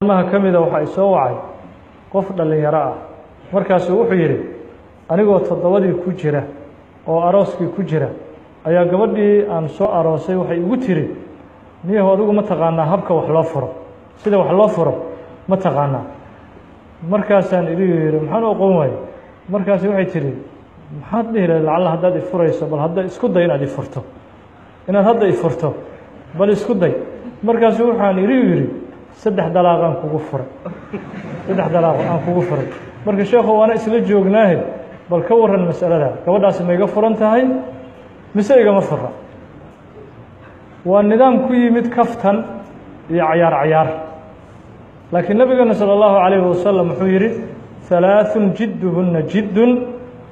maha kamida waxa ay soo wacay qof dhalinyaro ah markaas wuxuu yiri anigoo todobadii ku jira oo arooskii ku jira ayaa gabadhii aan soo aroosay waxay igu tiri niyahow adigu ma taqaanaa habka wax loo furo sida wax loo furo ma taqaanaa markaasaan igu yiri maxaan u qoon waayay markaas waxay tiri maxaad dhihi lahayd lacala haddaad i furayso bal hadda isku day inaad i furto inaad hadda i furto bal isku day markaas waxaan yiri saddex dalaaq aan kugu furay saddex dalaaq aan kugu furay marka sheekhu waana isla joognaahay bal ka waran mas'alada gabadhaas ma iga furan tahay mise igama fura waa nidaam ku yimid kaftan iyo ciyaar laakiin nabigana sallallahu alayhi wasallam wuxuu yiri thalathun jidduhunna jiddun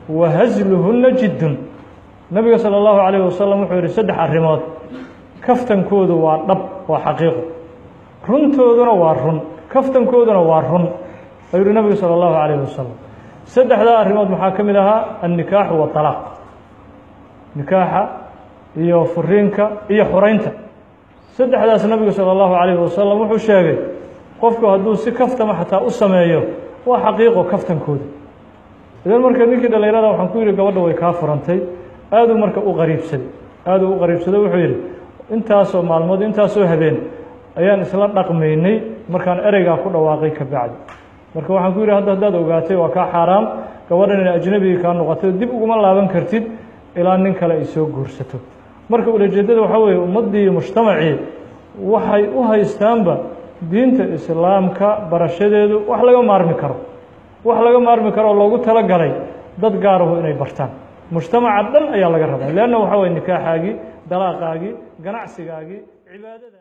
wa hazluhunna jiddun nabiga sallallahu alayhi wasallam wuxuu yiri saddex arrimood kaftankoodu waa dhab waa xaqiiqo runtooduna waa run kaftankooduna waa run ayuu nabiga sallallahu alayhi wasallam saddexda arrimood maxaa kamid ahaa an-nikah wa talaq nikaaxa iyo furiinka iyo xureynta saddexdaas nabiga sallallahu alayhi wasallam wuxuu sheegay qofku hadduu si kaftama xataa u sameeyo waa xaqiiqo kaftankooda idan marka ninkii dhalinyarada waxaan ku yiri gabadha way kaa furantay aad uu marka u qariibsaday wuxuu yiri intaasoo maalmood intaasoo habeen ayaan isla dhaqmaynay markaan ereyga ku dhawaaqay ka bacdi marka waxaan ku yiri haddaad ogaatay waa ka xaraam gabadhan in ajnabi ka noqoto dib uguma laaban kartid ilaa nin kale ay soo guursato marka ujeedada waxa weeye ummadii mujtamaci waxay u haystaanba diinta islaamka barashadeedu wax laga maarmi karo loogu tala galay dad gaar ah inay bartaan mujtamaca dhan ayaa laga rabaa leena waxa weeye nikaaxaagi dalaaqaagi ganacsigaagi cibaadada